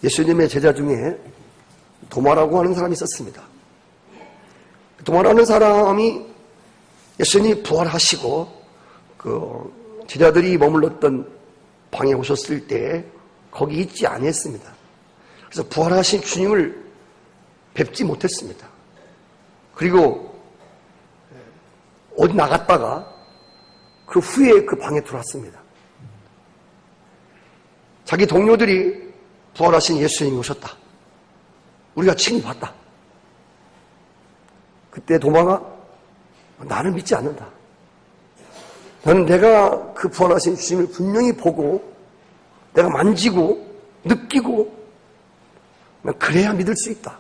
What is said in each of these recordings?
예수님의 제자 중에 도마라고 하는 사람이 있었습니다. 도마라는 사람이 예수님이 부활하시고 그 제자들이 머물렀던 방에 오셨을 때 거기 있지 아니했습니다. 그래서 부활하신 주님을 뵙지 못했습니다. 그리고 어디 나갔다가 그 후에 그 방에 들어왔습니다. 자기 동료들이 부활하신 예수님이 오셨다. 우리가 친히 봤다. 그때 도마가 나는 믿지 않는다. 나는 내가 그 부활하신 주님을 분명히 보고 내가 만지고 느끼고 그래야 믿을 수 있다.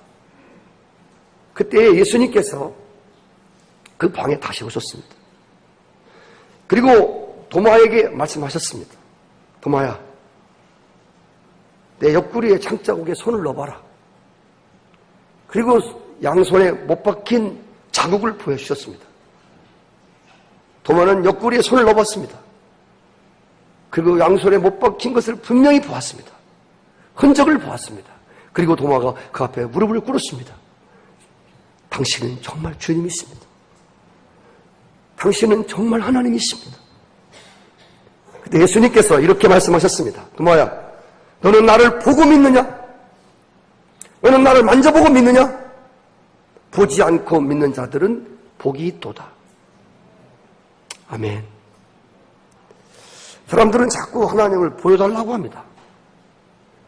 그때 예수님께서 그 방에 다시 오셨습니다. 그리고 도마에게 말씀하셨습니다. 도마야, 내 옆구리에 창자국에 손을 넣어봐라. 그리고 양손에 못 박힌 자국을 보여주셨습니다. 도마는 옆구리에 손을 넣어봤습니다. 그리고 양손에 못 박힌 것을 분명히 보았습니다. 흔적을 보았습니다. 그리고 도마가 그 앞에 무릎을 꿇었습니다. 당신은 정말 주님이십니다. 당신은 정말 하나님이십니다. 그때 예수님께서 이렇게 말씀하셨습니다. 도마야, 너는 나를 보고 믿느냐? 너는 나를 만져보고 믿느냐? 보지 않고 믿는 자들은 복이 있도다. 아멘. 사람들은 자꾸 하나님을 보여달라고 합니다.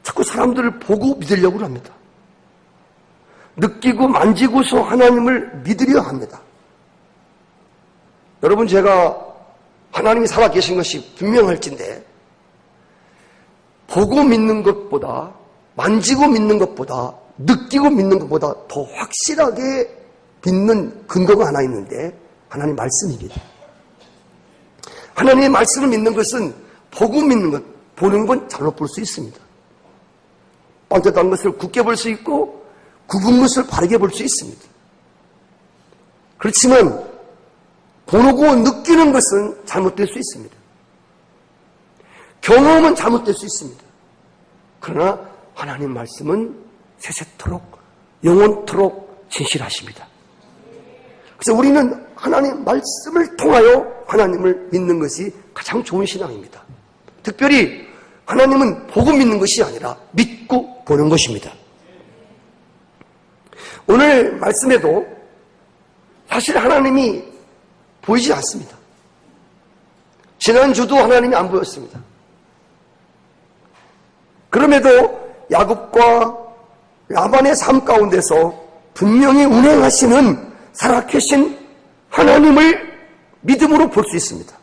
자꾸 사람들을 보고 믿으려고 합니다. 느끼고 만지고서 하나님을 믿으려 합니다. 여러분, 제가 하나님이 살아계신 것이 분명할진데 보고 믿는 것보다, 만지고 믿는 것보다, 느끼고 믿는 것보다 더 확실하게 믿는 근거가 하나 있는데 하나님 말씀입니다. 하나님의 말씀을 믿는 것은 보고 믿는 것, 보는 건 잘못 볼 수 있습니다. 반듯한 것을 굳게 볼 수 있고 굽은 것을 바르게 볼 수 있습니다. 그렇지만 보고 느끼는 것은 잘못될 수 있습니다. 경험은 잘못될 수 있습니다. 그러나 하나님 말씀은 세세토록 영원토록 진실하십니다. 그래서 우리는 하나님 말씀을 통하여 하나님을 믿는 것이 가장 좋은 신앙입니다. 특별히 하나님은 보고 믿는 것이 아니라 믿고 보는 것입니다. 오늘 말씀에도 사실 하나님이 보이지 않습니다. 지난주도 하나님이 안 보였습니다. 그럼에도 야곱과 라반의 삶 가운데서 분명히 운행하시는 살아계신 하나님을 믿음으로 볼 수 있습니다.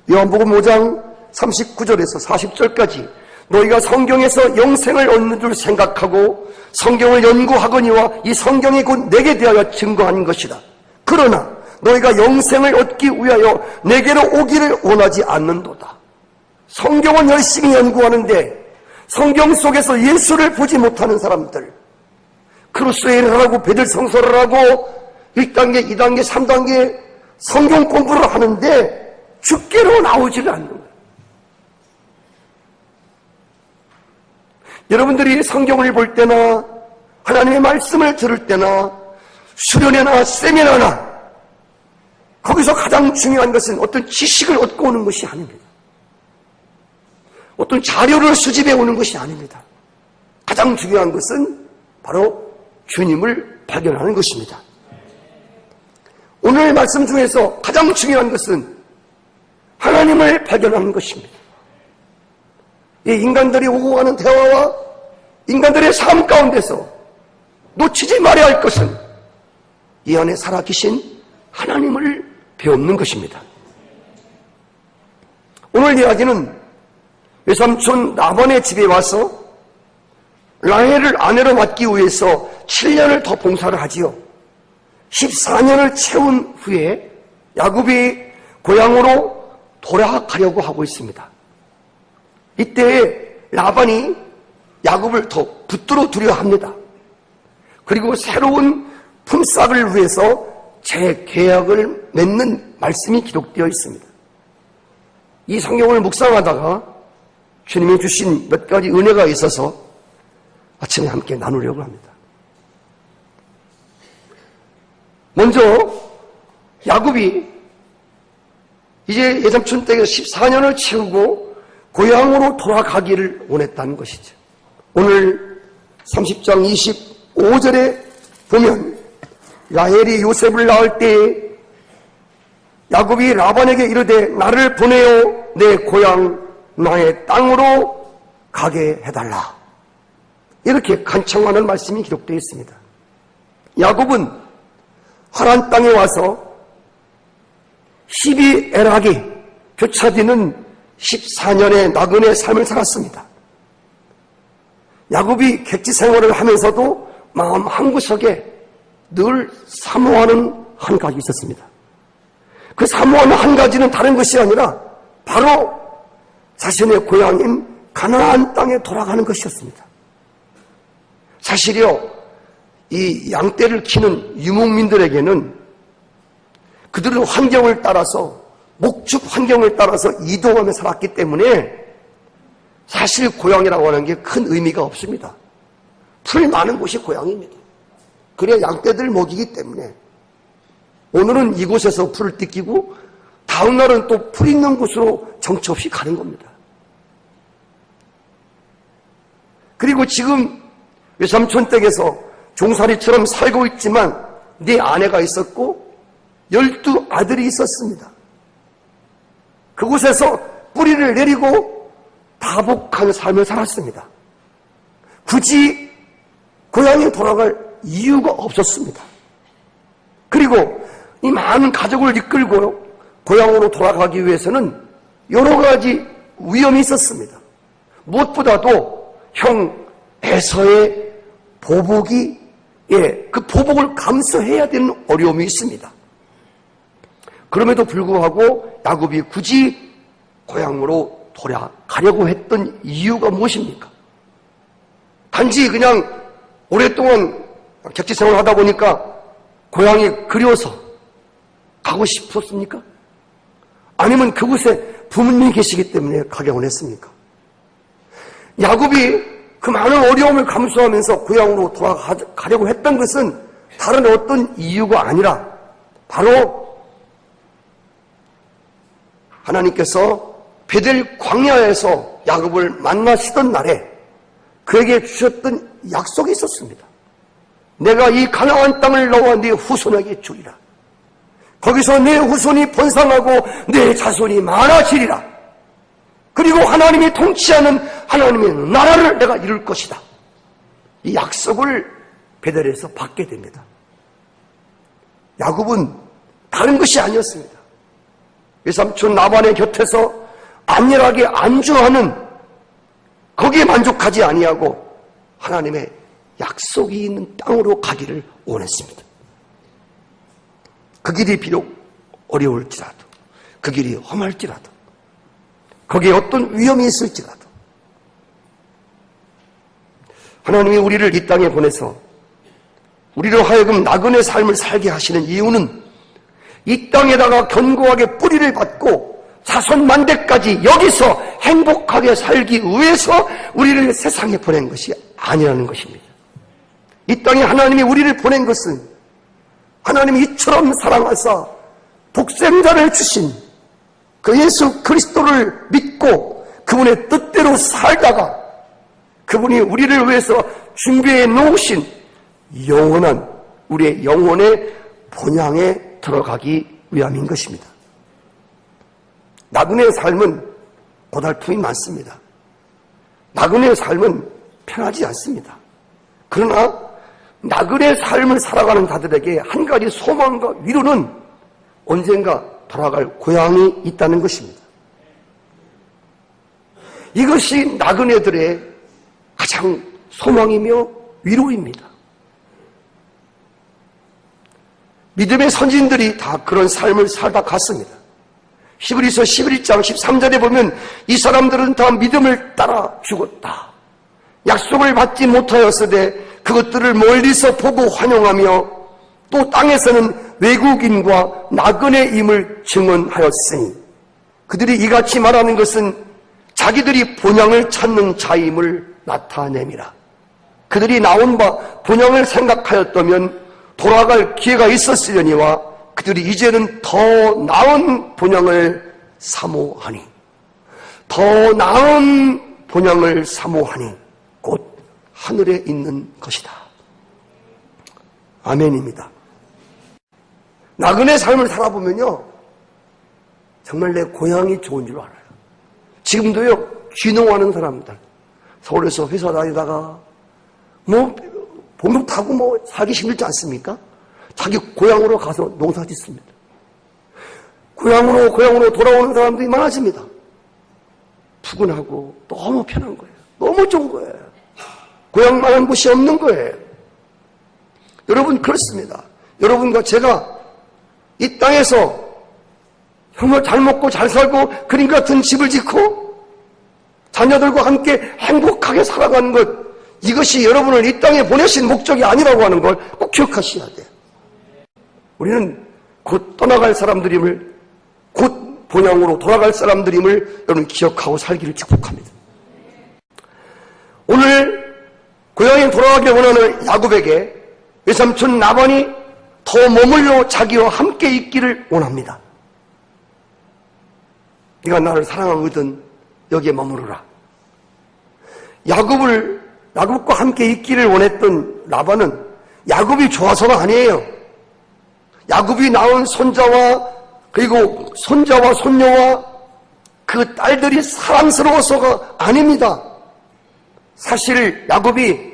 요한복음 5장 39절에서 40절까지 너희가 성경에서 영생을 얻는 줄 생각하고 성경을 연구하거니와 이 성경이 곧 내게 대하여 증거한 것이다. 그러나 너희가 영생을 얻기 위하여 내게로 오기를 원하지 않는도다. 성경은 열심히 연구하는데 성경 속에서 예수를 보지 못하는 사람들, 크루세이를 하고 베들 성서를 하고 1단계, 2단계, 3단계 성경 공부를 하는데 주께로 나오지를 않는 거예요. 여러분들이 성경을 볼 때나 하나님의 말씀을 들을 때나 수련회나 세미나나 거기서 가장 중요한 것은 어떤 지식을 얻고 오는 것이 아닙니다. 어떤 자료를 수집해 오는 것이 아닙니다. 가장 중요한 것은 바로 주님을 발견하는 것입니다. 오늘 말씀 중에서 가장 중요한 것은 하나님을 발견하는 것입니다. 이 인간들이 오고 가는 대화와 인간들의 삶 가운데서 놓치지 말아야 할 것은 이 안에 살아계신 하나님을 배우는 것입니다. 오늘 이야기는 외삼촌 라반의 집에 와서 라헬을 아내로 맡기 위해서 7년을 더 봉사를 하지요. 14년을 채운 후에 야곱이 고향으로 돌아가려고 하고 있습니다. 이때 라반이 야곱을 더 붙들어 두려 합니다. 그리고 새로운 품삯을 위해서 재계약을 맺는 말씀이 기록되어 있습니다. 이 성경을 묵상하다가 주님이 주신 몇 가지 은혜가 있어서 아침에 함께 나누려고 합니다. 먼저 야곱이 이제 예삼촌 댁에서 14년을 채우고 고향으로 돌아가기를 원했다는 것이죠. 오늘 30장 25절에 보면 라헬이 요셉을 낳을 때 야곱이 라반에게 이르되 나를 보내어 내 고향 나의 땅으로 가게 해달라. 이렇게 간청하는 말씀이 기록되어 있습니다. 야곱은 하란 땅에 와서 12에락이 교차되는 14년의 나그네 삶을 살았습니다. 야곱이 객지 생활을 하면서도 마음 한구석에 늘 사모하는 한 가지 있었습니다. 그 사모하는 한 가지는 다른 것이 아니라 바로 자신의 고향인 가나안 땅에 돌아가는 것이었습니다. 사실이요, 이 양떼를 키는 유목민들에게는 그들은 환경을 따라서, 목축 환경을 따라서 이동하며 살았기 때문에 사실 고향이라고 하는 게 큰 의미가 없습니다. 풀 많은 곳이 고향입니다. 그래야 양떼들 먹이기 때문에 오늘은 이곳에서 풀을 뜯기고 다음 날은 또 풀 있는 곳으로 정처 없이 가는 겁니다. 그리고 지금 외삼촌 댁에서 종살이처럼 살고 있지만 네 아내가 있었고 12아들이 있었습니다. 그곳에서 뿌리를 내리고 다복한 삶을 살았습니다. 굳이 고향에 돌아갈 이유가 없었습니다. 그리고 이 많은 가족을 이끌고 고향으로 돌아가기 위해서는 여러 가지 위험이 있었습니다. 무엇보다도 형 에서의 보복이, 그 보복을 감수해야 되는 어려움이 있습니다. 그럼에도 불구하고 야곱이 굳이 고향으로 돌아가려고 했던 이유가 무엇입니까? 단지 그냥 오랫동안 객지 생활을 하다 보니까 고향이 그리워서 가고 싶었습니까? 아니면 그곳에 부모님이 계시기 때문에 가게 원했습니까? 야곱이 그 많은 어려움을 감수하면서 고향으로 돌아가려고 했던 것은 다른 어떤 이유가 아니라 바로 하나님께서 베델 광야에서 야곱을 만나시던 날에 그에게 주셨던 약속이 있었습니다. 내가 이 가나안 땅을 너와 네 후손에게 주리라. 거기서 내 후손이 번성하고 내 자손이 많아지리라. 그리고 하나님이 통치하는 하나님의 나라를 내가 이룰 것이다. 이 약속을 베델에서 받게 됩니다. 야곱은 다른 것이 아니었습니다. 외삼촌 라반의 곁에서 안일하게 안주하는, 거기에 만족하지 아니하고 하나님의 약속이 있는 땅으로 가기를 원했습니다. 그 길이 비록 어려울지라도, 그 길이 험할지라도, 거기에 어떤 위험이 있을지라도 하나님이 우리를 이 땅에 보내서 우리로 하여금 나그네 삶을 살게 하시는 이유는 이 땅에다가 견고하게 뿌리를 받고 자손 만대까지 여기서 행복하게 살기 위해서 우리를 세상에 보낸 것이 아니라는 것입니다. 이 땅에 하나님이 우리를 보낸 것은 하나님이 이처럼 사랑하사 독생자를 주신 그 예수 그리스도를 믿고 그분의 뜻대로 살다가 그분이 우리를 위해서 준비해 놓으신 영원한 우리의 영혼의 본향에 들어가기 위함인 것입니다. 나그네의 삶은 고달픔이 많습니다. 나그네의 삶은 편하지 않습니다. 그러나 나그네의 삶을 살아가는 자들에게 한 가지 소망과 위로는 언젠가 돌아갈 고향이 있다는 것입니다. 이것이 나그네들의 가장 소망이며 위로입니다. 믿음의 선진들이 다 그런 삶을 살다 갔습니다. 히브리서 11장 13절에 보면 이 사람들은 다 믿음을 따라 죽었다. 약속을 받지 못하였으되 그것들을 멀리서 보고 환영하며 또 땅에서는 외국인과 나그네임을 증언하였으니 그들이 이같이 말하는 것은 자기들이 본향을 찾는 자임을 나타내미라. 그들이 나온 바 본향을 생각하였다면 돌아갈 기회가 있었으려니와 그들이 이제는 더 나은 본향을 사모하니, 더 나은 본향을 사모하니 곧 하늘에 있는 것이다. 아멘입니다. 나그네 삶을 살아보면요, 정말 내 고향이 좋은 줄 알아요. 지금도요, 귀농하는 사람들, 서울에서 회사 다니다가 봉급 타고 살기 힘들지 않습니까? 자기 고향으로 가서 농사 짓습니다. 고향으로 돌아오는 사람들이 많아집니다. 푸근하고 너무 편한 거예요. 너무 좋은 거예요. 고향만한 곳이 없는 거예요. 여러분, 그렇습니다. 여러분과 제가 이 땅에서 정말 잘 먹고 잘 살고 그림 같은 집을 짓고 자녀들과 함께 행복하게 살아가는 것, 이것이 여러분을 이 땅에 보내신 목적이 아니라고 하는 걸 꼭 기억하셔야 돼요. 우리는 곧 떠나갈 사람들임을, 곧 본향으로 돌아갈 사람들임을 여러분 기억하고 살기를 축복합니다. 오늘 고향에 돌아가길 원하는 야곱에게 외삼촌 라반이 더 머물러 자기와 함께 있기를 원합니다. 네가 나를 사랑하거든 여기에 머무르라. 야곱과 함께 있기를 원했던 라반은 야곱이 좋아서가 아니에요. 야곱이 낳은 손자와 그리고 손자와 손녀와 그 딸들이 사랑스러워서가 아닙니다. 사실 야곱이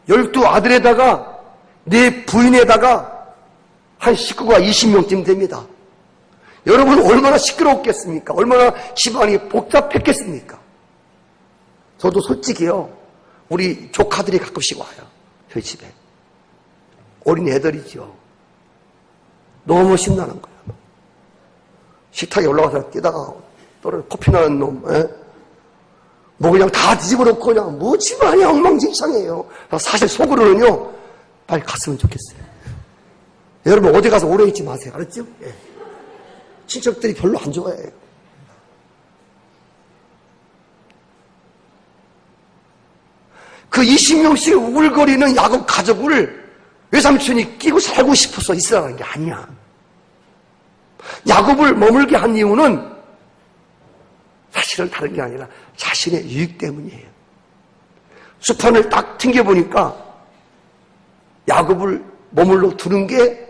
12아들에다가 4부인에다가 한 식구가 20명쯤 됩니다. 여러분 얼마나 시끄럽겠습니까? 얼마나 집안이 복잡했겠습니까? 저도 솔직히요, 우리 조카들이 가끔씩 와요. 저희 집에. 어린 애들이죠. 너무 신나는 거예요. 식탁에 올라가서 뛰다가 떨어져 코피 나는 놈, 뭐 그냥 다 뒤집어 놓고 그냥 뭐 집안이 엉망진창이에요. 사실 속으로는요, 빨리 갔으면 좋겠어요. 여러분 어디 가서 오래 있지 마세요. 알았죠? 예. 친척들이 별로 안 좋아해요. 그 20명씩 우글거리는 야곱 가족을 외삼촌이 끼고 살고 싶어서 있으라는 게 아니야. 야곱을 머물게 한 이유는 사실은 다른 게 아니라 자신의 유익 때문이에요. 수판을 딱 튕겨보니까 야곱을 머물러 두는 게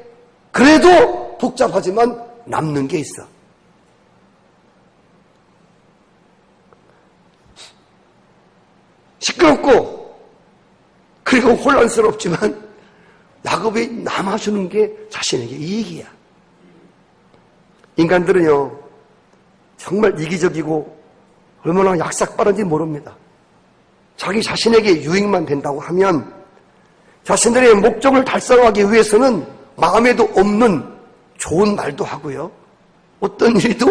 그래도 복잡하지만 남는 게 있어. 시끄럽고 그리고 혼란스럽지만 야곱이 남아주는 게 자신에게 이익이야. 인간들은요, 정말 이기적이고 얼마나 약삭빠른지 모릅니다. 자기 자신에게 유익만 된다고 하면 자신들의 목적을 달성하기 위해서는 마음에도 없는 좋은 말도 하고요, 어떤 일도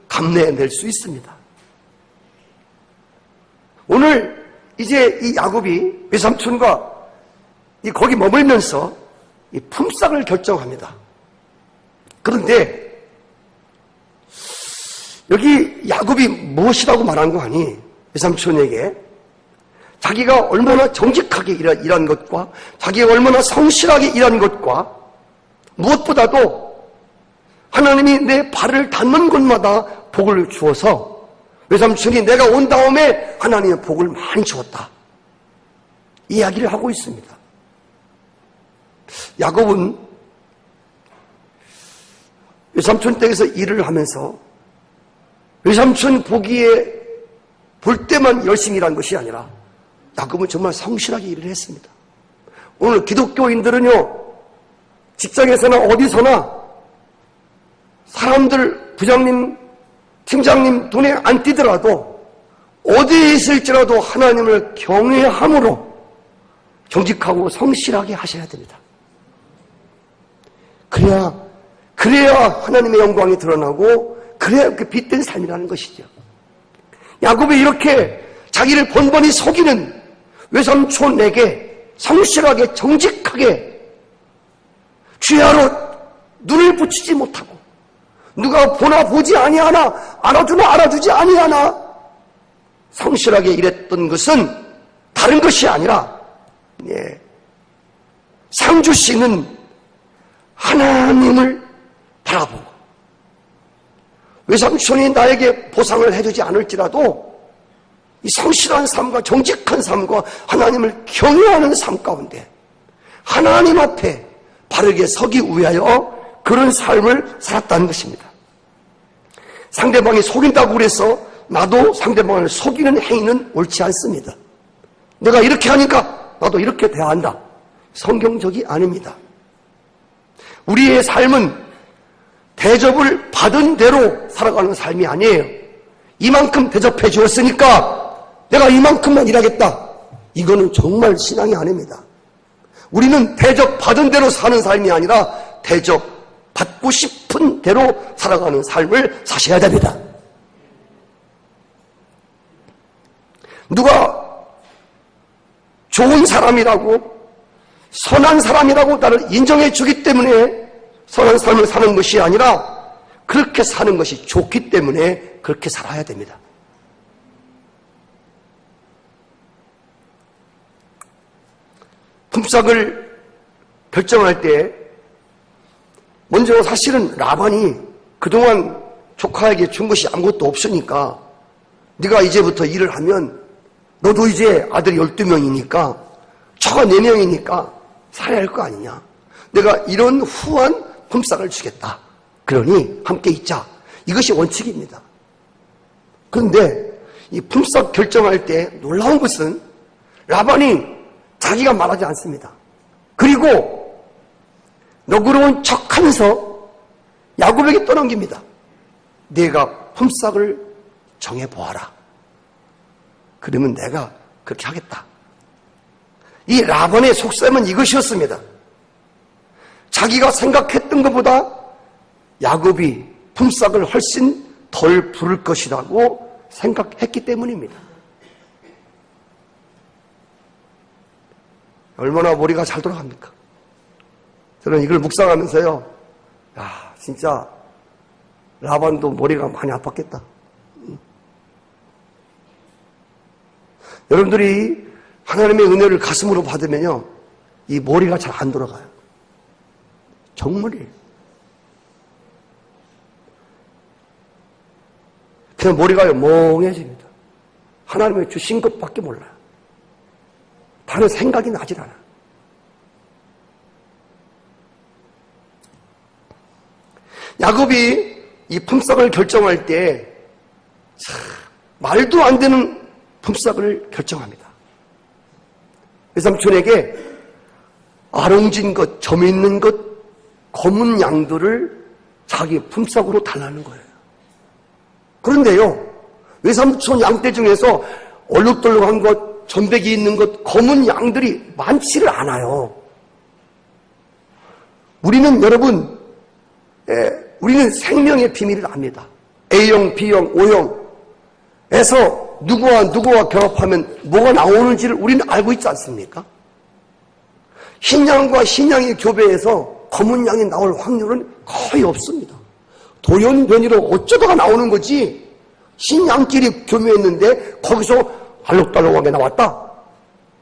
감내해낼 수 있습니다. 오늘 이제 이 야곱이 외삼촌과 거기 머물면서 이 품삯을 결정합니다. 그런데 여기 야곱이 무엇이라고 말한 거 아니? 외삼촌에게 자기가 얼마나 정직하게 일한 것과 자기가 얼마나 성실하게 일한 것과 무엇보다도 하나님이 내 발을 닿는 곳마다 복을 주어서 외삼촌이 내가 온 다음에 하나님의 복을 많이 주었다, 이야기를 하고 있습니다. 야곱은 외삼촌 댁에서 일을 하면서 외삼촌 보기에 볼 때만 열심히 일한 것이 아니라 야곱은 정말 성실하게 일을 했습니다. 오늘 기독교인들은요, 직장에서나 어디서나 사람들, 부장님, 팀장님 눈에 안 띄더라도 어디에 있을지라도 하나님을 경외함으로 정직하고 성실하게 하셔야 됩니다. 그래야 하나님의 영광이 드러나고 그래야 그 빛된 삶이라는 것이죠. 야곱이 이렇게 자기를 번번이 속이는 외삼촌에게 성실하게 정직하게 주야로 눈을 붙이지 못하고 누가 보나 보지 아니하나 알아주나 알아주지 아니하나 성실하게 일했던 것은 다른 것이 아니라 상 주시는 하나님을 바라보고 외삼촌이 나에게 보상을 해주지 않을지라도 이 성실한 삶과 정직한 삶과 하나님을 경외하는 삶 가운데 하나님 앞에 바르게 서기 위하여 그런 삶을 살았다는 것입니다. 상대방이 속인다고 그래서 나도 상대방을 속이는 행위는 옳지 않습니다. 내가 이렇게 하니까 나도 이렇게 대한다. 성경적이 아닙니다. 우리의 삶은 대접을 받은 대로 살아가는 삶이 아니에요. 이만큼 대접해 주었으니까 내가 이만큼만 일하겠다. 이거는 정말 신앙이 아닙니다. 우리는 대접받은 대로 사는 삶이 아니라 대접받고 싶은 대로 살아가는 삶을 사셔야 됩니다. 누가 좋은 사람이라고 선한 사람이라고 나를 인정해 주기 때문에 선한 삶을 사는 것이 아니라 그렇게 사는 것이 좋기 때문에 그렇게 살아야 됩니다. 품삯을 결정할 때 먼저 사실은 라반이 그동안 조카에게 준 것이 아무것도 없으니까 네가 이제부터 일을 하면 너도 이제 아들이 12명이니까 처가 4명이니까 살아야 할 거 아니냐. 내가 이런 후한 품삯을 주겠다. 그러니 함께 있자. 이것이 원칙입니다. 그런데 이 품삯 결정할 때 놀라운 것은 라반이 자기가 말하지 않습니다. 그리고 너그러운 척하면서 야곱에게 떠넘깁니다. 네가 품삯을 정해보아라. 그러면 내가 그렇게 하겠다. 이 라반의 속셈은 이것이었습니다. 자기가 생각했던 것보다 야곱이 품삯을 훨씬 덜 부를 것이라고 생각했기 때문입니다. 얼마나 머리가 잘 돌아갑니까? 저는 이걸 묵상하면서요, 야, 진짜 라반도 머리가 많이 아팠겠다. 여러분들이 하나님의 은혜를 가슴으로 받으면요, 이 머리가 잘 안 돌아가요. 정말이에요. 그냥 머리가 멍해집니다. 하나님의 주신 것밖에 몰라요. 다른 생각이 나질 않아. 야곱이 이 품삯을 결정할 때 말도 안 되는 품삯을 결정합니다. 외삼촌에게 아롱진 것, 점 있는 것, 검은 양들을 자기 품삯으로 달라는 거예요. 그런데요, 외삼촌 양떼 중에서 얼룩덜룩한 것, 전백이 있는 것, 검은 양들이 많지를 않아요. 우리는 여러분, 우리는 생명의 비밀을 압니다. A형, B형, O형에서 누구와 결합하면 뭐가 나오는지를 우리는 알고 있지 않습니까? 흰 양과 흰 양의 교배에서 검은 양이 나올 확률은 거의 없습니다. 돌연변이로 어쩌다가 나오는 거지, 흰 양끼리 교배했는데 거기서 알록달록하게 나왔다.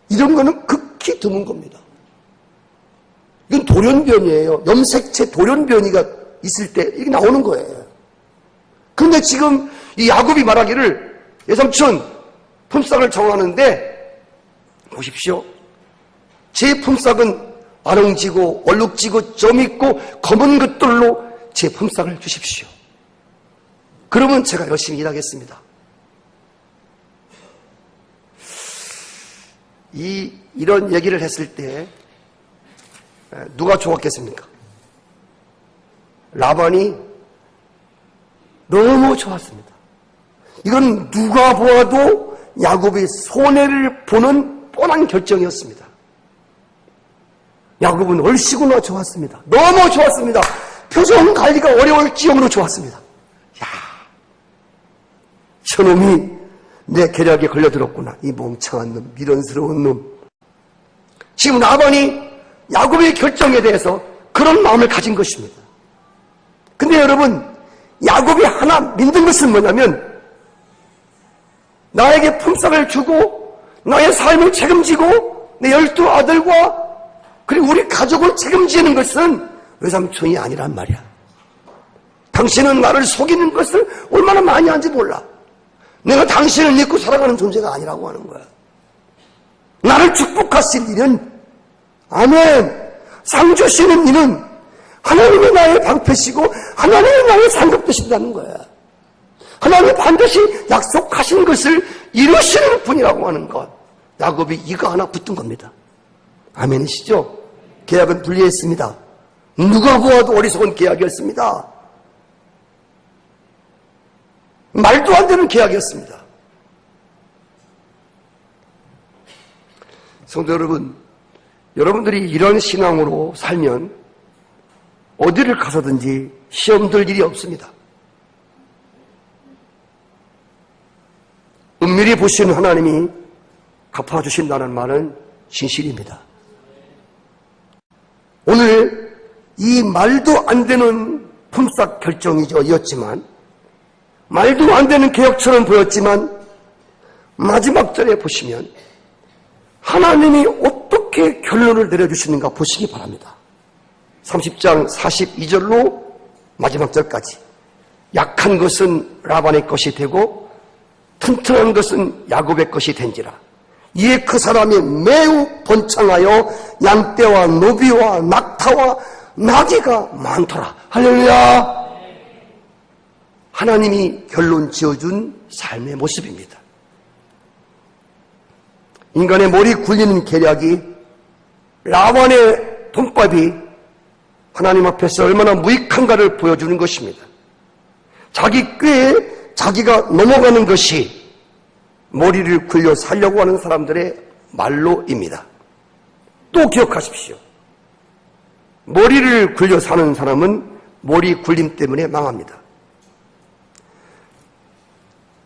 이런 거는 극히 드문 겁니다. 이건 돌연변이에요. 염색체 돌연변이가 있을 때 이게 나오는 거예요. 그런데 지금 이 야곱이 말하기를 외삼촌 품삯을 정하는데 보십시오. 제 품삯은 아롱지고 얼룩지고 점 있고 검은 것들로 제 품삯을 주십시오. 그러면 제가 열심히 일하겠습니다. 이런 얘기를 했을 때 누가 좋았겠습니까? 라반이 너무 좋았습니다. 이건 누가 보아도 야곱이 손해를 보는 뻔한 결정이었습니다. 야곱은 얼씨구나 좋았습니다. 너무 좋았습니다. 표정 관리가 어려울 지경으로 좋았습니다. 야, 저놈이 내 계략에 걸려들었구나. 이 멍청한 놈, 미련스러운 놈. 지금 라반이 야곱의 결정에 대해서 그런 마음을 가진 것입니다. 근데 여러분, 야곱이 하나 믿는 것은 뭐냐면 나에게 품삯을 주고 나의 삶을 책임지고 내 12아들과 그리고 우리 가족을 책임지는 것은 외삼촌이 아니란 말이야. 당신은 나를 속이는 것을 얼마나 많이 하는지 몰라. 내가 당신을 믿고 살아가는 존재가 아니라고 하는 거야. 나를 축복하실 일은, 아멘, 상 주시는 이는 하나님이 나의 방패시고 하나님이 나의 상급 되신다는 거야. 하나님이 반드시 약속하신 것을 이루시는 분이라고 하는 것. 야곱이 이거 하나 붙든 겁니다. 아멘이시죠? 계약은 분리했습니다. 누가 보아도 어리석은 계약이었습니다. 말도 안 되는 계약이었습니다. 성도 여러분, 여러분들이 이런 신앙으로 살면 어디를 가서든지 시험 들 일이 없습니다. 은밀히 보시는 하나님이 갚아주신다는 말은 진실입니다. 오늘 이 말도 안 되는 품삯 결정이었지만, 말도 안 되는 개혁처럼 보였지만, 마지막 절에 보시면 하나님이 어떻게 결론을 내려주시는가 보시기 바랍니다. 30장 42절로 마지막 절까지. 약한 것은 라반의 것이 되고 튼튼한 것은 야곱의 것이 된지라. 이에 그 사람이 매우 번창하여 양떼와 노비와 낙타와 나귀가 많더라. 할렐루야. 하나님이 결론 지어준 삶의 모습입니다. 인간의 머리 굴리는 계략이, 라반의 돈밥이 하나님 앞에서 얼마나 무익한가를 보여주는 것입니다. 자기 꾀에 자기가 넘어가는 것이 머리를 굴려 살려고 하는 사람들의 말로입니다. 또 기억하십시오. 머리를 굴려 사는 사람은 머리 굴림 때문에 망합니다.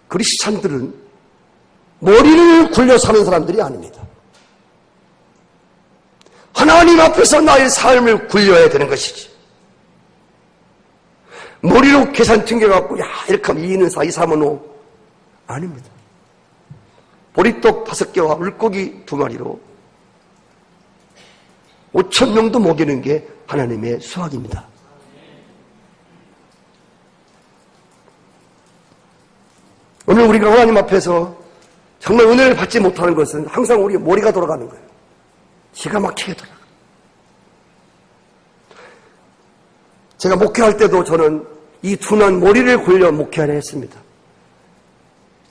크리스찬들은 머리를 굴려 사는 사람들이 아닙니다. 하나님 앞에서 나의 삶을 굴려야 되는 것이지. 머리로 계산 튕겨갖고, 야, 이렇게 하면 2는 4, 2, 3은 5. 아닙니다. 보리떡 5개와 물고기 2마리로 5,000명도 먹이는 게 하나님의 수확입니다. 오늘 우리가 하나님 앞에서 정말 은혜를 받지 못하는 것은 항상 우리 머리가 돌아가는 거예요. 기가 막히게 돌아가. 제가 목회할 때도 저는 이 둔한 머리를 굴려 목회하려 했습니다.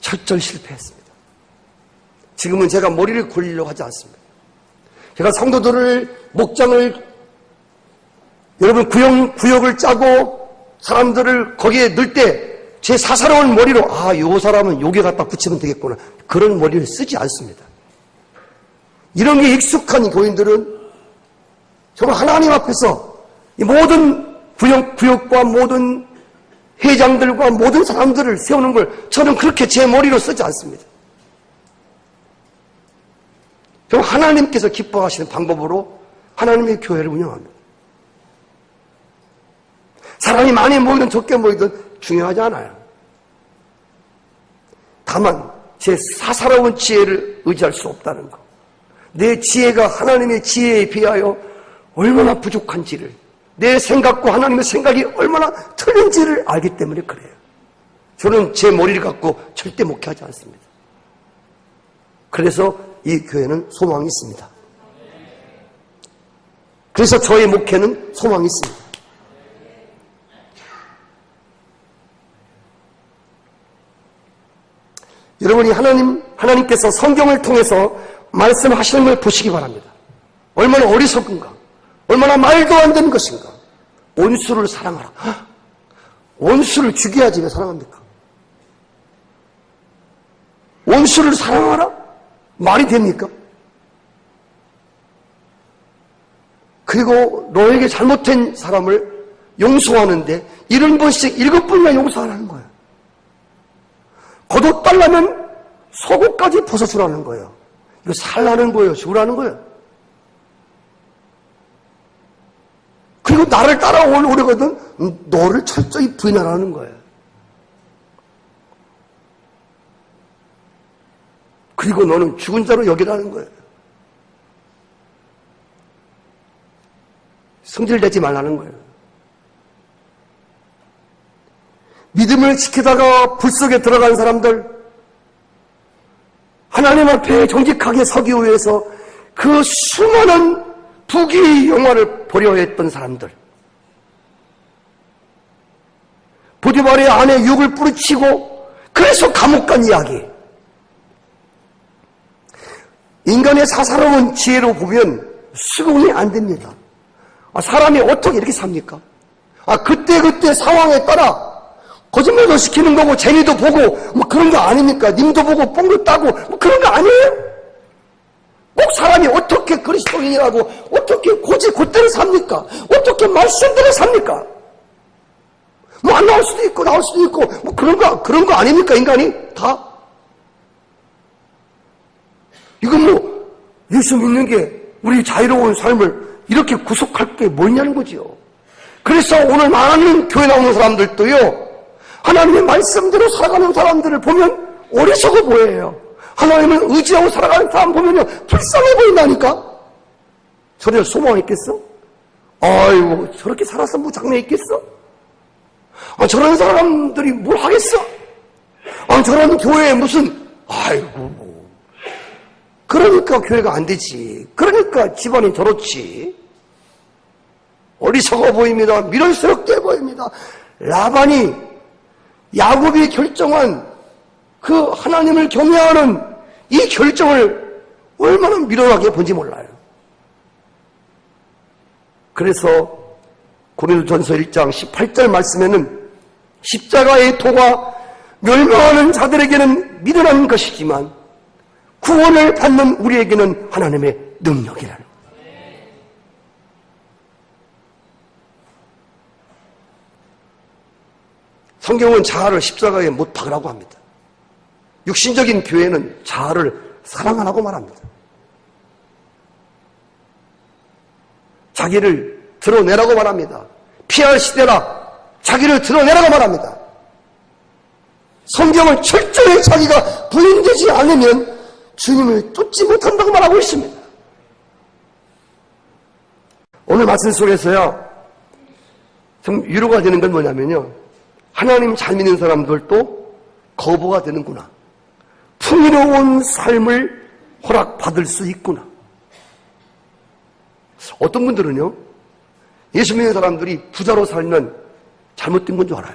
철저히 실패했습니다. 지금은 제가 머리를 굴리려고 하지 않습니다. 제가 성도들을, 목장을, 여러분 구역을 짜고 사람들을 거기에 넣을 때 제 사사로운 머리로, 아, 요 사람은 여기 갖다 붙이면 되겠구나, 그런 머리를 쓰지 않습니다. 이런 게 익숙한 교인들은 정말 하나님 앞에서 이 모든 구역과 모든 회장들과 모든 사람들을 세우는 걸 저는 그렇게 제 머리로 쓰지 않습니다. 정말 하나님께서 기뻐하시는 방법으로 하나님의 교회를 운영합니다. 사람이 많이 모이든 적게 모이든 중요하지 않아요. 다만 제 사사로운 지혜를 의지할 수 없다는 것, 내 지혜가 하나님의 지혜에 비하여 얼마나 부족한지를, 내 생각과 하나님의 생각이 얼마나 틀린지를 알기 때문에 그래요. 저는 제 머리를 갖고 절대 목회하지 않습니다. 그래서 이 교회는 소망이 있습니다. 그래서 저의 목회는 소망이 있습니다. 여러분이 하나님께서 성경을 통해서 말씀하시는 걸 보시기 바랍니다. 얼마나 어리석은가, 얼마나 말도 안 되는 것인가. 원수를 사랑하라. 원수를 죽여야지 왜 사랑합니까? 원수를 사랑하라? 말이 됩니까? 그리고 너에게 잘못된 사람을 용서하는데 70번씩 7번이나 용서하라는 거예요. 겉옷 달라면 속옷까지 벗어주라는 거예요. 이거 살라는 거예요? 죽으라는 거예요? 그리고 나를 따라오려거든 너를 철저히 부인하라는 거예요. 그리고 너는 죽은 자로 여기라는 거예요. 성질내지 말라는 거예요. 믿음을 지키다가 불 속에 들어간 사람들, 하나님 앞에 정직하게 서기 위해서 그 수많은 부귀 영화를 보려 했던 사람들, 보디발의 아내 육을 뿌리치고 그래서 감옥 간 이야기. 인간의 사사로운 지혜로 보면 수긍이 안 됩니다. 사람이 어떻게 이렇게 삽니까? 그때 상황에 따라 거짓말도 시키는 거고 재미도 보고 뭐 그런 거 아닙니까? 님도 보고 뽕도 따고 뭐 그런 거 아니에요? 꼭 사람이 어떻게 그리스도인이라고 어떻게 곧대로 삽니까? 어떻게 말씀대로 삽니까? 뭐 안 나올 수도 있고 나올 수도 있고 뭐 그런 거 아닙니까? 인간이 다. 이건 뭐 예수 믿는 게 우리 자유로운 삶을 이렇게 구속할 게 뭐냐는 거지요. 그래서 오늘 많은 교회 나오는 사람들도요, 하나님의 말씀대로 살아가는 사람들을 보면 어리석어 보여요. 하나님을 의지하고 살아가는 사람 보면요, 불쌍해 보인다니까? 저를 소망했겠어? 아이고, 저렇게 살아서 뭐 장래 있겠어? 저런 사람들이 뭘 하겠어? 저런 교회에 무슨, 아이고, 그러니까 교회가 안 되지. 그러니까 집안이 저렇지. 어리석어 보입니다. 미련스럽게 보입니다. 라반이 야곱이 결정한 그 하나님을 경외하는 이 결정을 얼마나 미련하게 본지 몰라요. 그래서 고린도전서 1장 18절 말씀에는 십자가의 도가 멸망하는 자들에게는 미련한 것이지만 구원을 받는 우리에게는 하나님의 능력이라는 거예요. 성경은 자아를 십자가에 못 박으라고 합니다. 육신적인 교회는 자아를 사랑하라고 말합니다. 자기를 드러내라고 말합니다. 피할 시대라 자기를 드러내라고 말합니다. 성경을 철저히 자기가 부인되지 않으면 주님을 쫓지 못한다고 말하고 있습니다. 오늘 말씀 속에서요, 좀 위로가 되는 건 뭐냐면요, 하나님 잘 믿는 사람들도 거부가 되는구나. 풍요로운 삶을 허락받을 수 있구나. 어떤 분들은요, 예수 믿는 사람들이 부자로 살면 잘못된 건 줄 알아요.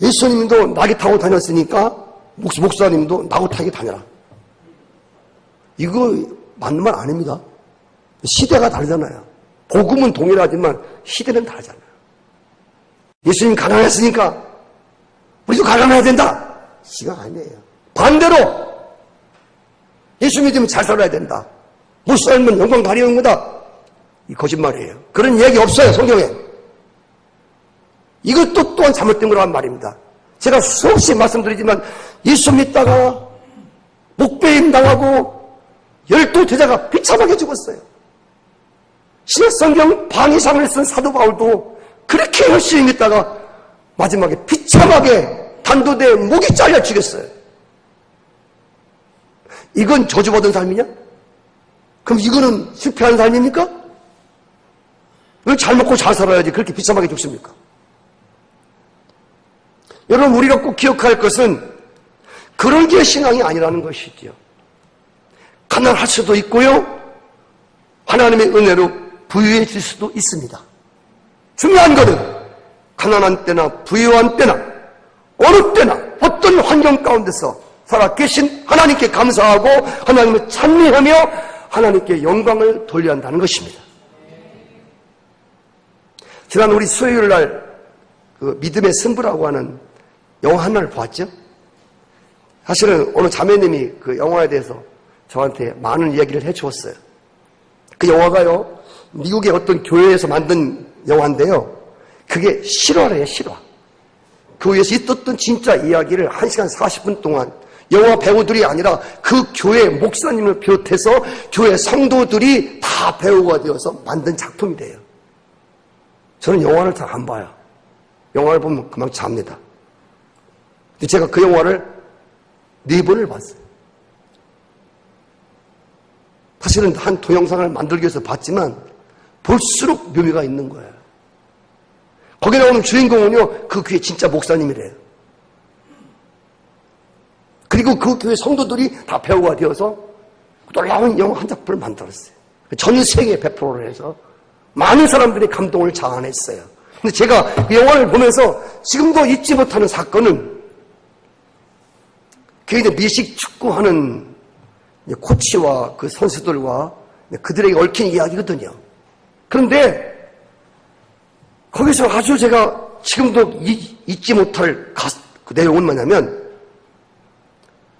예수님도 낙이 타고 다녔으니까 목사님도 낙을 타게 다녀라. 이거 맞는 말 아닙니다. 시대가 다르잖아요. 복음은 동일하지만 시대는 다르잖아요. 예수님 가난했으니까 우리도 가난해야 된다. 이거 아니에요. 반대로 예수 믿으면 잘 살아야 된다. 못 살면 영광 가리는 거다. 이 거짓말이에요. 그런 얘기 없어요, 성경에. 이것도 또한 잘못된 거란 말입니다. 제가 수없이 말씀드리지만 예수 믿다가 목배임 당하고 12제자가 비참하게 죽었어요. 신약성경 방위상을 쓴 사도 바울도 그렇게 열심히 믿다가 마지막에 비참하게 단도대에 목이 잘려 죽였어요. 이건 저주받은 삶이냐? 그럼 이거는 실패한 삶입니까? 왜 잘 먹고 잘 살아야지 그렇게 비참하게 죽습니까? 여러분, 우리가 꼭 기억할 것은 그런 게 신앙이 아니라는 것이지요. 가난할 수도 있고요, 하나님의 은혜로 부유해질 수도 있습니다. 중요한 것은 가난한 때나 부유한 때나 어느 때나 어떤 환경 가운데서 살아계신 하나님께 감사하고 하나님을 찬미하며 하나님께 영광을 돌려야 한다는 것입니다. 지난 우리 수요일 날 그 믿음의 승부라고 하는 영화 하나를 보았죠? 사실은 오늘 자매님이 그 영화에 대해서 저한테 많은 이야기를 해주었어요. 그 영화가요, 미국의 어떤 교회에서 만든 영화인데요, 그게 실화래요, 실화. 그 위에서 있었던 진짜 이야기를 1시간 40분 동안 영화 배우들이 아니라 그 교회 목사님을 비롯해서 교회 성도들이 다 배우가 되어서 만든 작품이래요. 저는 영화를 잘 안 봐요. 영화를 보면 금방 잡니다. 근데 제가 그 영화를 4번을 봤어요. 사실은 한 동영상을 만들기 위해서 봤지만 볼수록 묘미가 있는 거예요. 거기 나오는 주인공은요, 그 교회 진짜 목사님이래요. 그리고 그 교회 성도들이 다 배우가 되어서 놀라운 영화 한 작품을 만들었어요. 전 세계에 배포를 해서 많은 사람들이 감동을 자아냈어요. 근데 제가 그 영화를 보면서 지금도 잊지 못하는 사건은 그 미식 축구하는 코치와 그 선수들과 그들에게 얽힌 이야기거든요. 그런데 거기서 아주 제가 지금도 잊지 못할 그 내용은 뭐냐면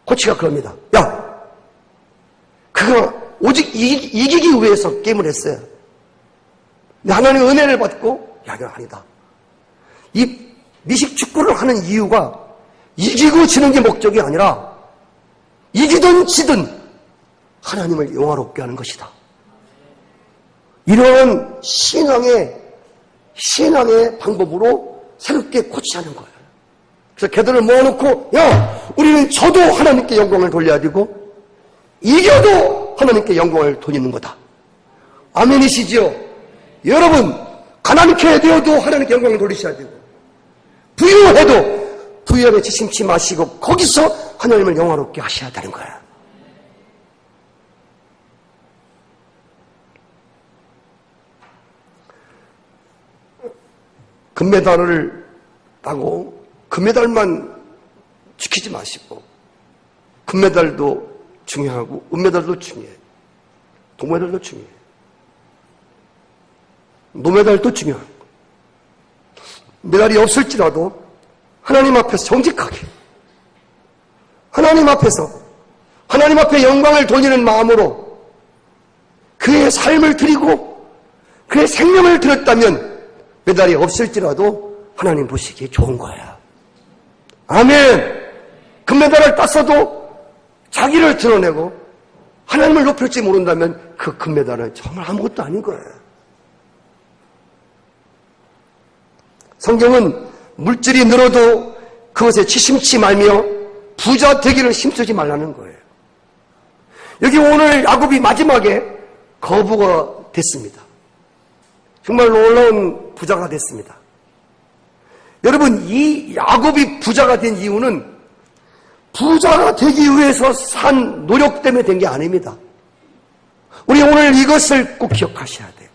코치가 그럽니다. 야, 그거 오직 이기기 위해서 게임을 했어요. 근데 하나님의 은혜를 받고 야, 이건 아니다. 이 미식 축구를 하는 이유가 이기고 지는 게 목적이 아니라 이기든 지든 하나님을 영화롭게 하는 것이다. 이런 신앙의 방법으로 새롭게 코치하는 거예요. 그래서 걔들을 모아놓고 야, 우리는 저도 하나님께 영광을 돌려야 되고 이겨도 하나님께 영광을 돌리는 거다. 아멘이시지요? 여러분, 가난케 되어도 하나님께 영광을 돌리셔야 되고 부유해도 부유함에 지심치 마시고 거기서 하나님을 영화롭게 하셔야 되는 거야. 금메달을 따고 금메달만 지키지 마시고 금메달도 중요하고 은메달도 중요해요. 동메달도 중요해요. 노메달도 중요하고 메달이 없을지라도 하나님 앞에서 정직하게 하나님 앞에 영광을 돌리는 마음으로 그의 삶을 드리고 그의 생명을 드렸다면 메달이 없을지라도 하나님 보시기에 좋은 거야. 아멘. 금메달을 땄어도 자기를 드러내고 하나님을 높일지 모른다면 그 금메달은 정말 아무것도 아닌 거예요. 성경은 물질이 늘어도 그것에 치심치 말며 부자 되기를 힘쓰지 말라는 거예요. 여기 오늘 야곱이 마지막에 거부가 됐습니다. 정말 놀라운 부자가 됐습니다. 여러분, 이 야곱이 부자가 된 이유는 부자가 되기 위해서 산 노력 때문에 된 게 아닙니다. 우리 오늘 이것을 꼭 기억하셔야 돼요.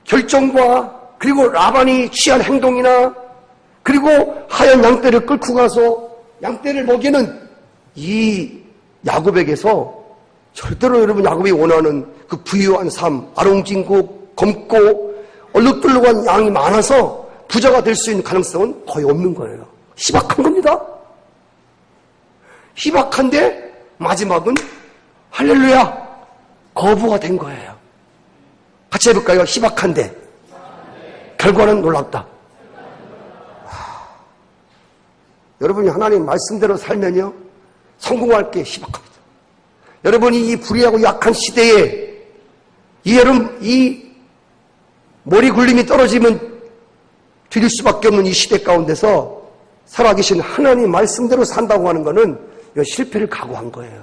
결정과 그리고 라반이 취한 행동이나 그리고 하얀 양떼를 끌고 가서 양떼를 먹이는 이 야곱에게서 절대로 여러분 야곱이 원하는 그 부유한 삶, 아롱진국, 검고 얼룩덜룩한 양이 많아서 부자가 될 수 있는 가능성은 거의 없는 거예요. 희박한 겁니다. 희박한데 마지막은 할렐루야 거부가 된 거예요. 같이 해볼까요? 희박한데 결과는 놀랍다. 여러분이 하나님 말씀대로 살면요 성공할 게 희박합니다. 여러분이 이 불의하고 약한 시대에 이 머리 굴림이 떨어지면 뒤릴 수밖에 없는 이 시대 가운데서 살아계신 하나님 말씀대로 산다고 하는 것은 이거 실패를 각오한 거예요.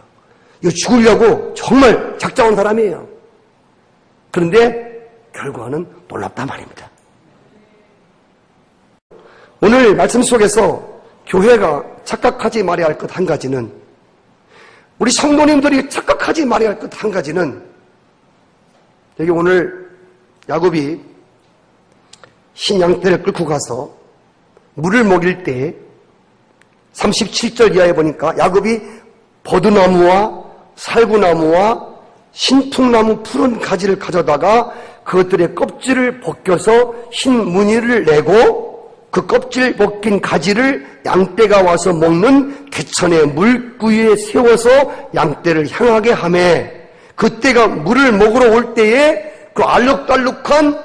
이거 죽으려고 정말 작정한 사람이에요. 그런데 결과는 놀랍단 말입니다. 오늘 말씀 속에서 교회가 착각하지 말아야 할 것 한 가지는 우리 성도님들이 착각하지 말아야 할 것 한 가지는 여기 오늘 야곱이 흰 양떼를 끌고 가서 물을 먹일 때 37절 이하에 보니까 야곱이 버드나무와 살구나무와 신풍나무 푸른 가지를 가져다가 그것들의 껍질을 벗겨서 흰 무늬를 내고 그 껍질 벗긴 가지를 양떼가 와서 먹는 개천의 물구유에 세워서 양떼를 향하게 하며 그때가 물을 먹으러 올 때에 그 알록달록한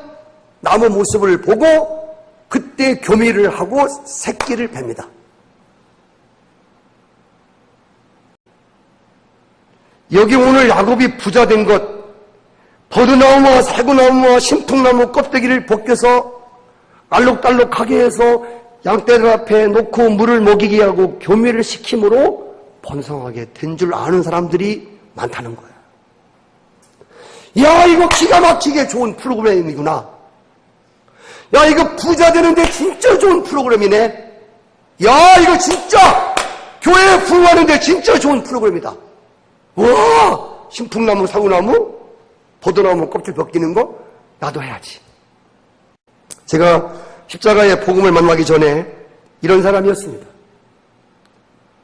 나무 모습을 보고 그때 교미를 하고 새끼를 팹니다. 여기 오늘 야곱이 부자 된 것, 버드나무와 살구나무와 신풍나무 껍데기를 벗겨서 알록달록하게 해서 양떼들 앞에 놓고 물을 먹이게 하고 교미를 시킴으로 번성하게 된 줄 아는 사람들이 많다는 거예요. 야, 이거 기가 막히게 좋은 프로그램이구나. 야, 이거 부자 되는데 진짜 좋은 프로그램이네. 야, 이거 진짜 교회 부흥하는데 진짜 좋은 프로그램이다. 와, 신풍나무, 사구나무, 포도나무 껍질 벗기는 거 나도 해야지. 제가 십자가의 복음을 만나기 전에 이런 사람이었습니다.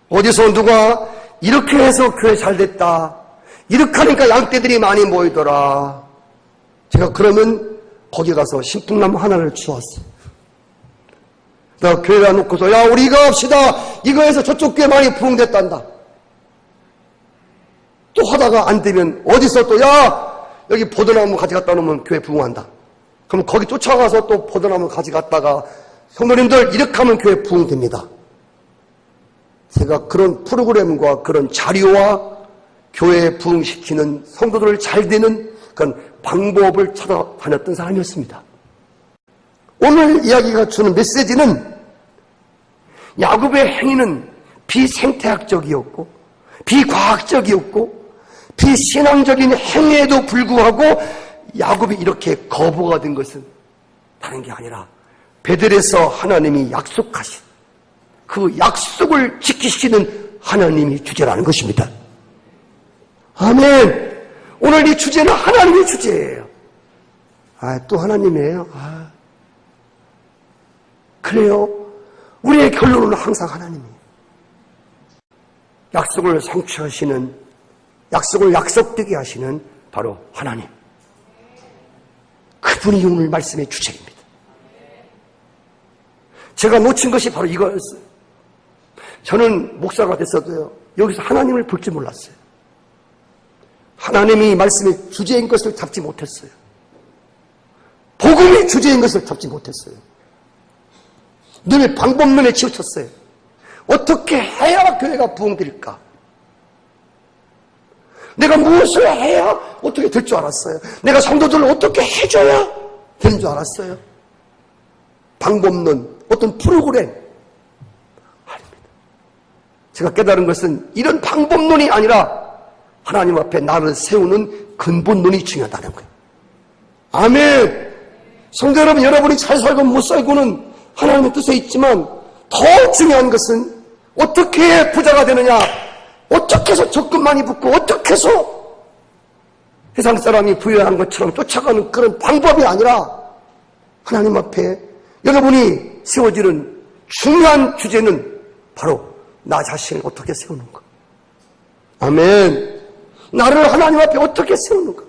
어디서 누가 이렇게 해서 교회 잘 됐다, 이렇게 하니까 양떼들이 많이 모이더라. 제가 그러면 거기 가서 신풍나무 하나를 주웠어요. 내가 교회에 놓고서 야, 우리 이거 합시다. 이거 해서 저쪽 교회 많이 부흥됐단다. 또 하다가 안 되면 어디서 또 야, 여기 포도나무 가져갔다 놓으면 교회 부흥한다. 그럼 거기 쫓아가서 또 포도나무 가져갔다가 성도님들 이렇게 하면 교회 부흥됩니다. 제가 그런 프로그램과 그런 자료와 교회에 부흥시키는 성도들 잘 되는 그런 방법을 찾아다녔던 사람이었습니다. 오늘 이야기가 주는 메시지는 야곱의 행위는 비생태학적이었고 비과학적이었고 비신앙적인 행위에도 불구하고 야곱이 이렇게 거부가 된 것은 다른 게 아니라 베델에서 하나님이 약속하신 그 약속을 지키시는 하나님이 주제라는 것입니다. 아멘. 오늘 이 주제는 하나님의 주제예요. 또 하나님이에요. 그래요. 우리의 결론은 항상 하나님이에요. 약속을 성취하시는, 약속을 약속되게 하시는 바로 하나님. 그분이 오늘 말씀의 주제입니다. 제가 놓친 것이 바로 이거였어요. 저는 목사가 됐어도요, 여기서 하나님을 볼 줄 몰랐어요. 하나님이 말씀의 주제인 것을 잡지 못했어요. 복음이 주제인 것을 잡지 못했어요. 늘 방법론에 치우쳤어요. 어떻게 해야 교회가 부흥될까? 내가 무엇을 해야 어떻게 될 줄 알았어요. 내가 성도들을 어떻게 해줘야 되는 줄 알았어요. 방법론, 어떤 프로그램 아닙니다. 제가 깨달은 것은 이런 방법론이 아니라 하나님 앞에 나를 세우는 근본론이 중요하다는 거예요. 아멘. 성도 여러분, 여러분이 잘 살고 못 살고는 하나님의 뜻에 있지만 더 중요한 것은 어떻게 부자가 되느냐, 어떻게 해서 적금 많이 붙고 어떻게 해서 세상 사람이 부유한 것처럼 쫓아가는 그런 방법이 아니라 하나님 앞에 여러분이 세워지는 중요한 주제는 바로 나 자신을 어떻게 세우는가. 아멘. 나를 하나님 앞에 어떻게 세우는가.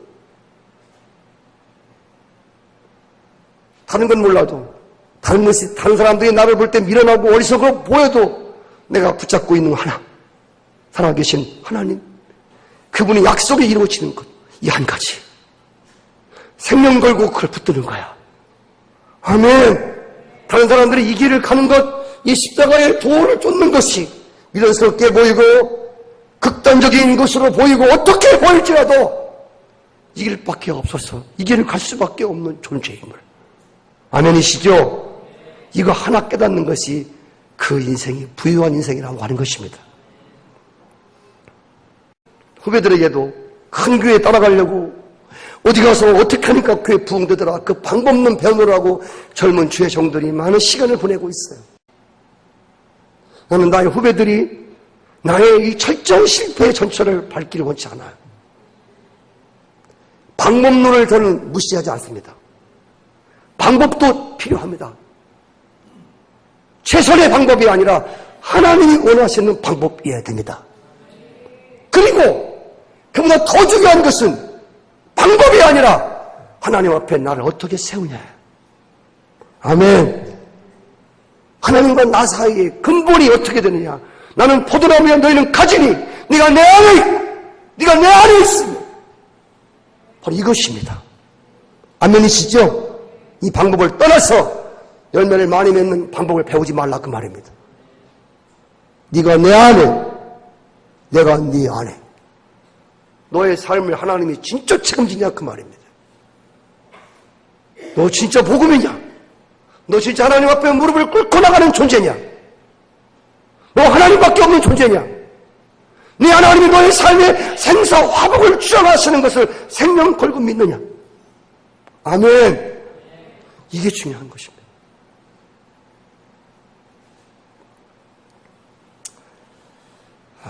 다른 건 몰라도 다른 사람들이 나를 볼 때 미련하고 어리석어 보여도 내가 붙잡고 있는 하나, 살아계신 하나님, 그분이 약속이 이루어지는 것, 이 한 가지. 생명 걸고 그걸 붙드는 거야. 아멘. 다른 사람들이 이 길을 가는 것, 이 십자가의 도를 쫓는 것이 미련스럽게 보이고 극단적인 것으로 보이고 어떻게 보일지라도 이 길밖에 없어서 이 길을 갈 수밖에 없는 존재임을. 아멘이시죠? 이거 하나 깨닫는 것이 그 인생이 부유한 인생이라고 하는 것입니다. 후배들에게도 큰 교회에 따라가려고 어디 가서 어떻게 하니까 교회 부흥되더라, 그 방법론 배우느라고 젊은 주의 종들이 많은 시간을 보내고 있어요. 나는 나의 후배들이 나의 이 철저한 실패의 전철을 밟기를 원치 않아요. 방법론을 저는 무시하지 않습니다. 방법도 필요합니다. 최선의 방법이 아니라 하나님이 원하시는 방법이어야 됩니다. 그리고 그보다 더 중요한 것은 방법이 아니라 하나님 앞에 나를 어떻게 세우냐. 아멘. 하나님과 나 사이의 근본이 어떻게 되느냐. 나는 포도나무야, 너희는 가지니 네가 내 안에 있고 네가 내 안에 있으며, 바로 이것입니다. 아멘이시죠? 이 방법을 떠나서 열매를 많이 맺는 방법을 배우지 말라 그 말입니다. 네가 내 안에, 내가 네 안에. 너의 삶을 하나님이 진짜 책임지냐 그 말입니다. 너 진짜 복음이냐? 너 진짜 하나님 앞에 무릎을 꿇고 나가는 존재냐? 너 하나님밖에 없는 존재냐? 네 하나님이 너의 삶에 생사 화복을 주장하시는 것을 생명 걸고 믿느냐? 아멘. 이게 중요한 것입니다.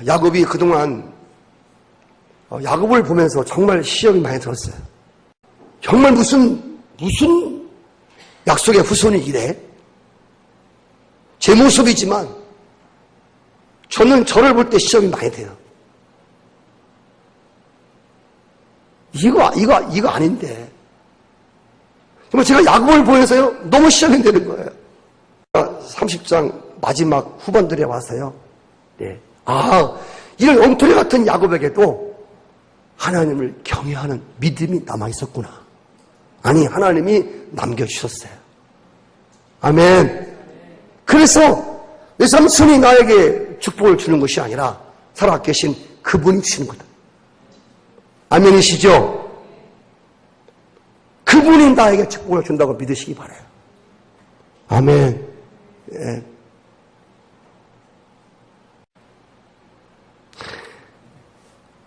야곱이 그동안 야곱을 보면서 정말 시험이 많이 들었어요. 정말 무슨 약속의 후손이 이래? 제 모습이지만 저를 볼 때 시험이 많이 돼요. 이거 아닌데. 정말 제가 야곱을 보면서요, 너무 시험이 되는 거예요. 30장 마지막 후반들에 와서요, 네. 이런 엉터리 같은 야곱에게도 하나님을 경외하는 믿음이 남아있었구나. 아니, 하나님이 남겨주셨어요. 아멘. 그래서 내 삼촌이 나에게 축복을 주는 것이 아니라 살아계신 그분이 주시는 거다. 아멘이시죠? 그분이 나에게 축복을 준다고 믿으시기 바라요. 아멘. 예.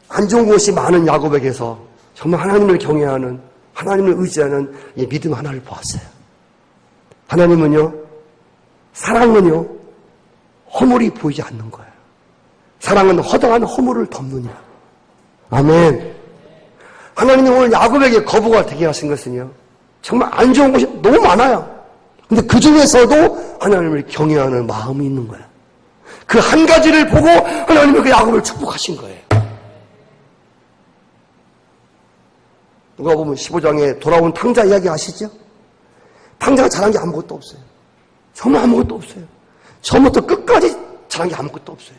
안 좋은 것이 많은 야곱에게서 정말 하나님을 경외하는, 하나님을 의지하는 이 믿음 하나를 보았어요. 하나님은요, 사랑은요, 허물이 보이지 않는 거예요. 사랑은 허다한 허물을 덮느니라. 아멘. 하나님이 오늘 야곱에게 거부가 되게 하신 것은요, 정말 안 좋은 것이 너무 많아요. 근데 그 중에서도 하나님을 경외하는 마음이 있는 거예요. 그 한 가지를 보고 하나님이 그 야곱을 축복하신 거예요. 누가 보면 15장에 돌아온 탕자 이야기 아시죠? 탕자가 잘한 게 아무것도 없어요. 정말 아무것도 없어요. 처음부터 끝까지 잘한 게 아무것도 없어요.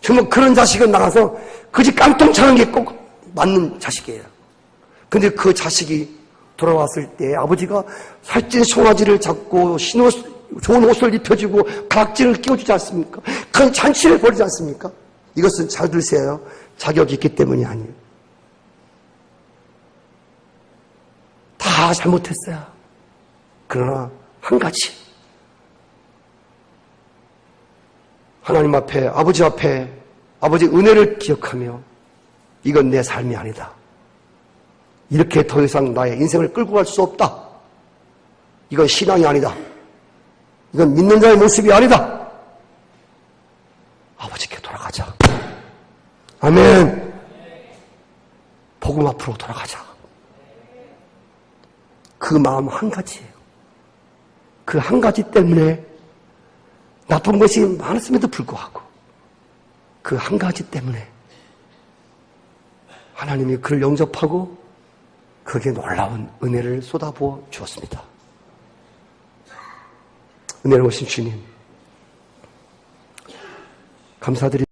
정말 그런 자식은 나가서 그 집 깡통 차는 게 꼭 맞는 자식이에요. 근데 그 자식이 돌아왔을 때 아버지가 살찐 송아지를 잡고 좋은 옷을 입혀주고 가락지를 끼워주지 않습니까? 큰 잔치를 벌이지 않습니까? 이것은 잘 들으세요. 자격이 있기 때문이 아니에요. 다 잘못했어요. 그러나 한 가지, 하나님 앞에, 아버지 은혜를 기억하며 이건 내 삶이 아니다. 이렇게 더 이상 나의 인생을 끌고 갈 수 없다. 이건 신앙이 아니다. 이건 믿는 자의 모습이 아니다. 아버지께 돌아가자. 아멘. 복음 앞으로 돌아가자. 그 마음 한 가지예요. 그 한 가지 때문에 나쁜 것이 많았음에도 불구하고 그 한 가지 때문에 하나님이 그를 영접하고 그에게 놀라운 은혜를 쏟아부어 주었습니다. 은혜로우신 주님, 감사드립니다.